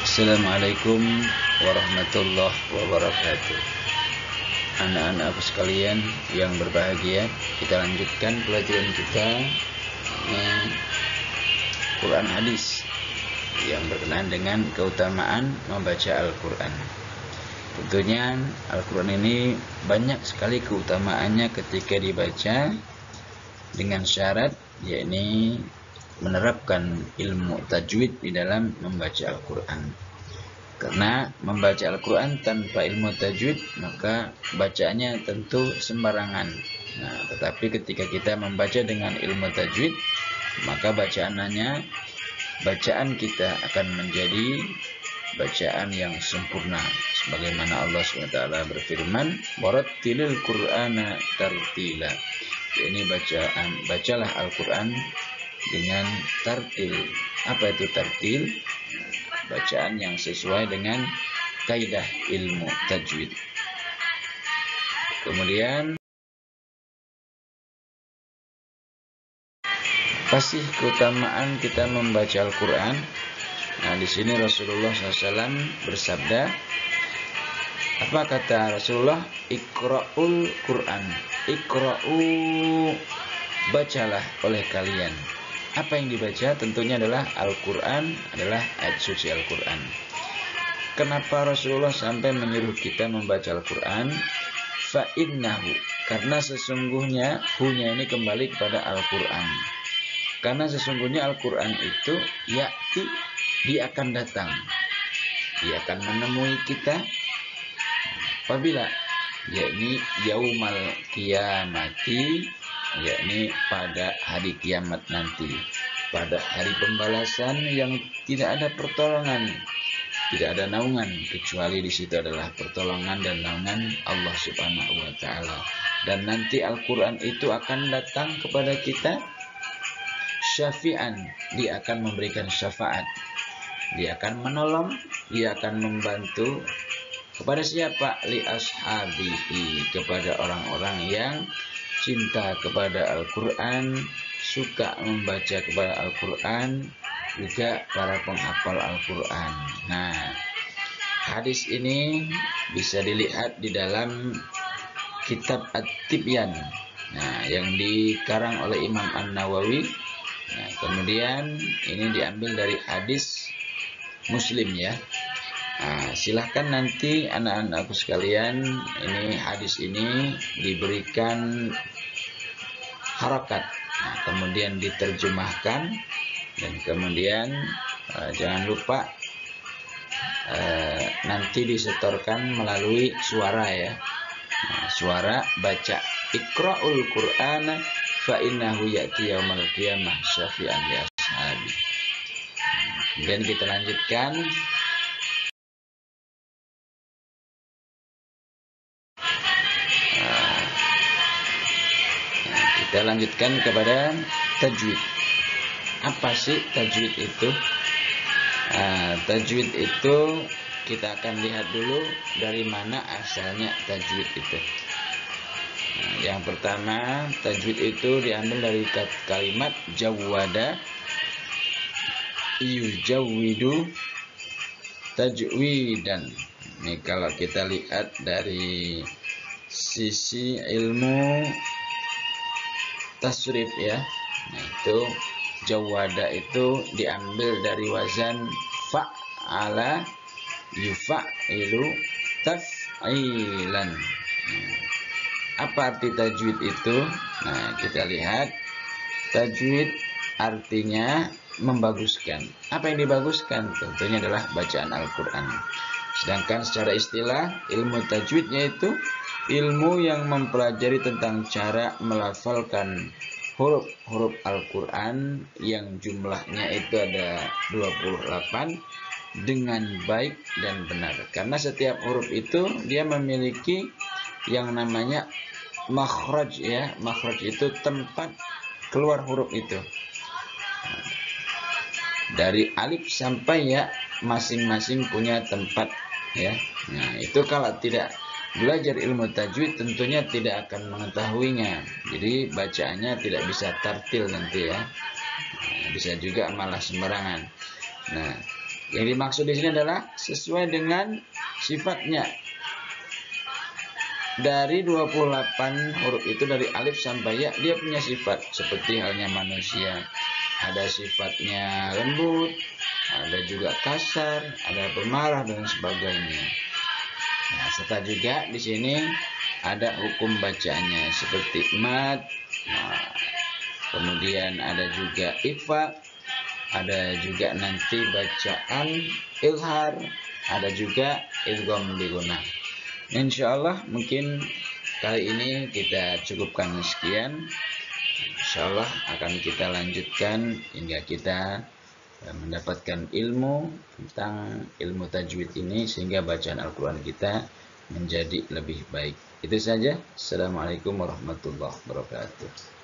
Assalamualaikum warahmatullahi wabarakatuh. Anak-anakku sekalian yang berbahagia, kita lanjutkan pelajaran kita Quran hadis yang berkenaan dengan keutamaan membaca Al-Quran. Tentunya Al-Quran ini banyak sekali keutamaannya ketika dibaca dengan syarat, yakni menerapkan ilmu tajwid di dalam membaca Al-Quran. Karena membaca Al-Quran tanpa ilmu tajwid, maka bacaannya tentu sembarangan. Nah, tetapi ketika kita membaca dengan ilmu tajwid, maka bacaan kita akan menjadi bacaan yang sempurna. Sebagaimana Allah SWT berfirman, warattilil Qur'ana tartila. Ini bacalah Al-Quran dengan tartil. Apa itu tartil? Bacaan yang sesuai dengan kaidah ilmu tajwid. Kemudian, apa sih keutamaan kita membaca Al-Quran? Nah, di sini Rasulullah SAW bersabda, apa kata Rasulullah? Iqra'ul Quran. Iqra'u, bacalah oleh kalian. Apa yang dibaca? Tentunya adalah Al-Quran, adalah ayat suci Al-Quran. Kenapa Rasulullah sampai menyuruh kita membaca Al-Quran? Fa'innahu, karena sesungguhnya hunya ini kembali kepada Al-Quran. Karena sesungguhnya Al-Quran itu ya'ti, dia akan datang. Dia akan menemui kita apabila, yakni yaumal qiyamati, yakni pada hari kiamat nanti, pada hari pembalasan yang tidak ada pertolongan, tidak ada naungan, kecuali di situ adalah pertolongan dan naungan Allah Subhanahu wa Ta'ala. Dan nanti Al-Quran itu akan datang kepada kita syafi'an, dia akan memberikan syafaat, dia akan menolong, dia akan membantu kepada siapa? Li ashabihi, kepada orang-orang yang cinta kepada Al-Quran, suka membaca kepada Al-Quran, juga para penghafal Al-Quran. Nah, hadis ini bisa dilihat di dalam kitab At-Tibyan, nah, yang dikarang oleh Imam An-Nawawi. Nah, kemudian ini diambil dari hadis Muslim ya. Nah, silahkan nanti anak-anakku sekalian, ini hadis ini diberikan harakat, nah, kemudian diterjemahkan, dan kemudian jangan lupa nanti disetorkan melalui suara ya. Nah, suara baca Iqra'ul Qur'ana fa innahu ya'ti yaumal qiyamah syafi'an li ashabi. Kemudian kita lanjutkan. Kita lanjutkan kepada tajwid. Apa sih tajwid itu? Tajwid itu kita akan lihat dulu dari mana asalnya tajwid itu. Yang pertama, tajwid itu diambil dari kalimat jawwada yujawwidu tajwidan. Ini kalau kita lihat dari sisi ilmu tasrif ya. Nah, itu jawada itu diambil dari wazan fa'ala yufa'ilu taf'ilan. Apa arti tajwid itu? Nah, kita lihat tajwid artinya membaguskan. Apa yang dibaguskan? Tentunya adalah bacaan Al-Quran. Sedangkan secara istilah ilmu tajwidnya itu ilmu yang mempelajari tentang cara melafalkan huruf-huruf Al-Quran yang jumlahnya itu ada 28 dengan baik dan benar. Karena setiap huruf itu dia memiliki yang namanya makhraj ya. Makhraj itu tempat keluar huruf itu. Dari alif sampai ya masing-masing punya tempat ya. Nah, itu kalau tidak belajar ilmu tajwid tentunya tidak akan mengetahuinya. Jadi bacaannya tidak bisa tartil nanti ya. Nah, bisa juga malah sembarangan. Nah, Yang dimaksud di sini adalah sesuai dengan sifatnya. Dari 28 huruf itu, dari alif sampai ya, dia punya sifat seperti halnya manusia. Ada sifatnya lembut, ada juga kasar, ada pemarah dan sebagainya. Nah, serta juga di sini ada hukum bacanya seperti mad. Nah, kemudian ada juga ikhfa, ada juga nanti bacaan ilhar, ada juga idgham bi gunnah. Insyaallah mungkin kali ini kita cukupkan sekian. Insyaallah akan kita lanjutkan hingga kita mendapatkan ilmu tentang ilmu tajwid ini sehingga bacaan Al-Quran kita menjadi lebih baik. Itu saja. Assalamualaikum warahmatullahi wabarakatuh.